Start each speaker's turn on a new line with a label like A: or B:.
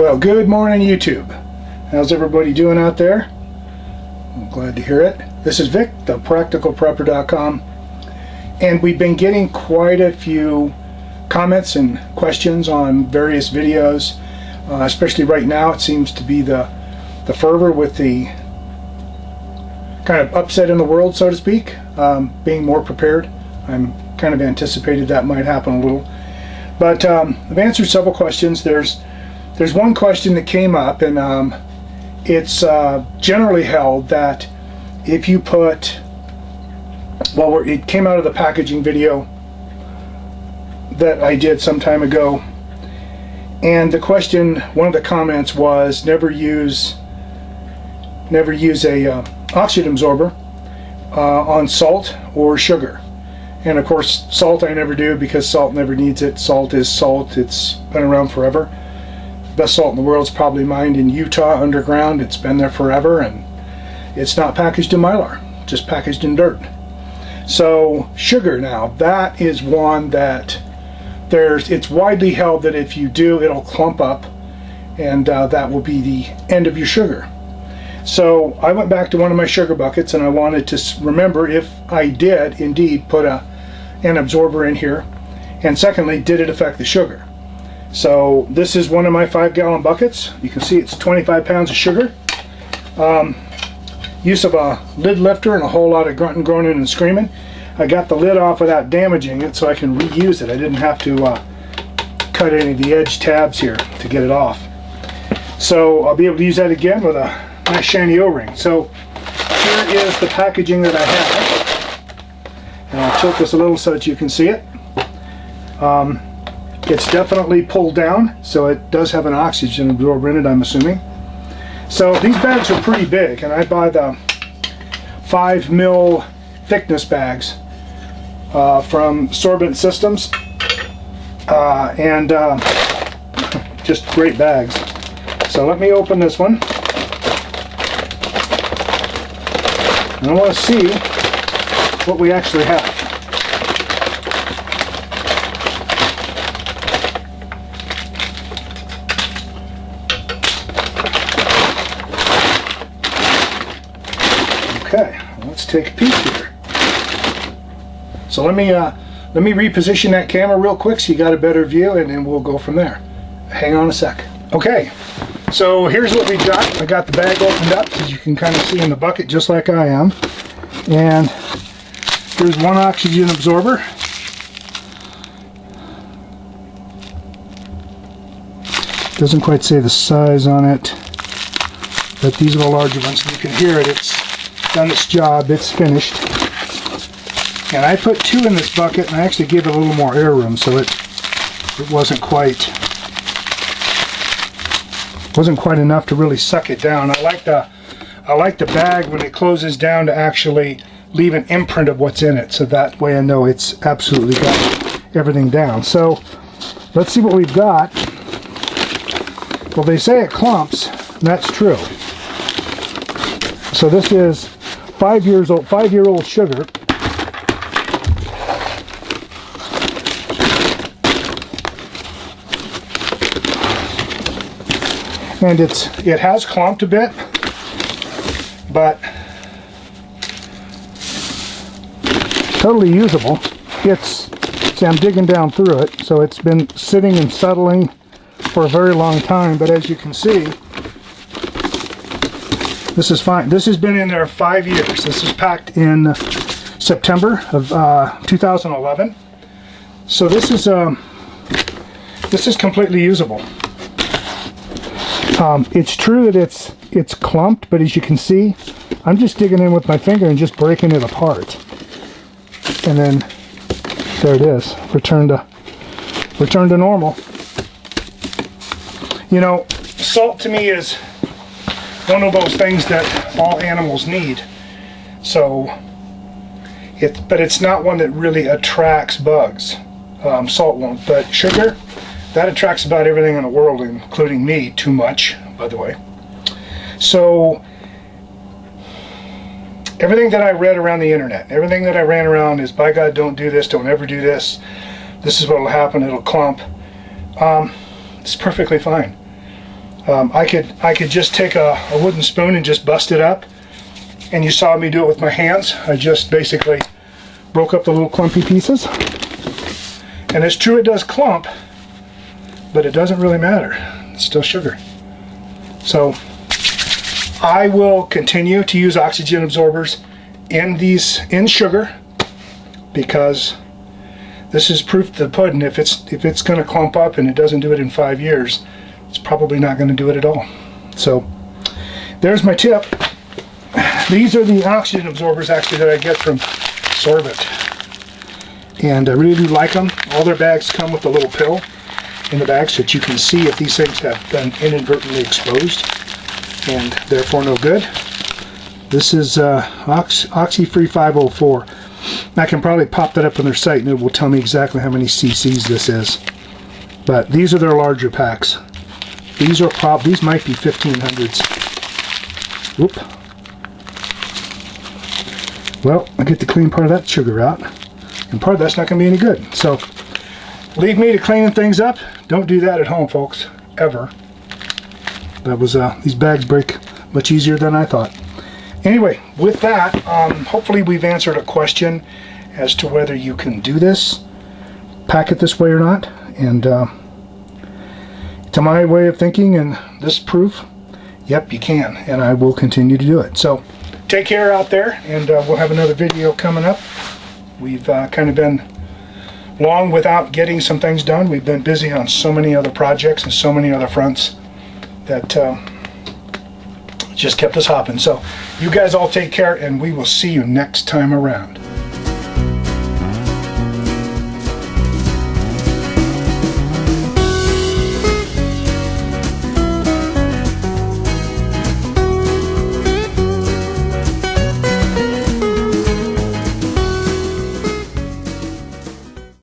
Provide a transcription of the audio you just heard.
A: Well, good morning, YouTube. How's everybody doing out there? I'm glad to hear it. This is Vic, thepracticalprepper.com, and we've been getting quite a few comments and questions on various videos, especially right now. It seems to be the fervor with the kind of upset in the world, so to speak, being more prepared. I'm kind of anticipated that might happen a little. But I've answered several questions. There's one question that came up, and it's generally held that if you put, well, it came out of the packaging video that I did some time ago, and the question, one of the comments was, never use a oxygen absorber on salt or sugar. And of course, salt I never do, because salt never needs it. Salt is salt. It's been around forever. Best salt in the world is probably mined in Utah underground. It's been there forever, and it's not packaged in Mylar, just packaged in dirt. So sugar, now that is one that it's widely held that if you do, it'll clump up, and that will be the end of your sugar. So I went back to one of my sugar buckets, and I wanted to remember if I did indeed put an absorber in here, and secondly, did it affect the sugar? So this is one of my 5-gallon buckets. You can see it's 25 pounds of sugar. Use of a lid lifter and a whole lot of grunting, groaning, and screaming. I got the lid off without damaging it, so I can reuse it. I didn't have to cut any of the edge tabs here to get it off. So I'll be able to use that again with a nice shiny O-ring. So here is the packaging that I have. And I'll tilt this a little so that you can see it. It's definitely pulled down, so it does have an oxygen absorber in it, I'm assuming. So these bags are pretty big, and I buy the 5 mil thickness bags from Sorbent Systems, and just great bags. So let me open this one, and I want to see what we actually have. Okay, let's take a peek here. So let me reposition that camera real quick so you got a better view, and then we'll go from there. Hang on a sec. Okay, so here's what we got. I got the bag opened up, as you can kind of see in the bucket, just like I am. And here's one oxygen absorber. Doesn't quite say the size on it, but these are the larger ones. You can hear it. It's done its job. It's finished. And I put 2 in this bucket, and I actually gave it a little more air room, so it wasn't quite enough to really suck it down. I like the bag when it closes down to actually leave an imprint of what's in it, so that way I know it's absolutely got everything down. So let's see what we've got. Well, they say it clumps, and that's true. So this is 5-year-old sugar. And it has clumped a bit, but totally usable. See, I'm digging down through it, so it's been sitting and settling for a very long time, but as you can see, this is fine. This has been in there 5 years. This is packed in September of 2011. So this is completely usable. It's true that it's clumped, but as you can see, I'm just digging in with my finger and just breaking it apart. And then there it is, return to normal. You know, salt to me is one of those things that all animals need. So, but it's not one that really attracts bugs. Salt won't, but sugar, that attracts about everything in the world, including me, too much, by the way. So, everything that I read around the internet, everything that I ran around is, by God, don't do this, don't ever do this. This is what will happen, it'll clump. It's perfectly fine. I could just take a wooden spoon and just bust it up, and you saw me do it with my hands. I just basically broke up the little clumpy pieces, and it's true it does clump, but it doesn't really matter. It's still sugar. So I will continue to use oxygen absorbers in sugar, because this is proof to the pudding. If it's going to clump up and it doesn't do it in 5 years, it's probably not going to do it at all. So there's my tip. These are the oxygen absorbers actually that I get from Sorbit, and I really do like them. All their bags come with a little pill in the bag so that you can see if these things have been inadvertently exposed and therefore no good. This is OxyFree 504. I can probably pop that up on their site and it will tell me exactly how many cc's this is. But these are their larger packs. These might be 1500s. Whoop. Well, I get to clean part of that sugar out, and part of that's not going to be any good. So leave me to cleaning things up. Don't do that at home, folks, ever. That was these bags break much easier than I thought. Anyway, with that, hopefully we've answered a question as to whether you can do this, pack it this way or not. And to my way of thinking and this proof, yep, you can, and I will continue to do it. So take care out there, and we'll have another video coming up. We've kind of been long without getting some things done. We've been busy on so many other projects and so many other fronts that just kept us hopping. So you guys all take care, and we will see you next time around.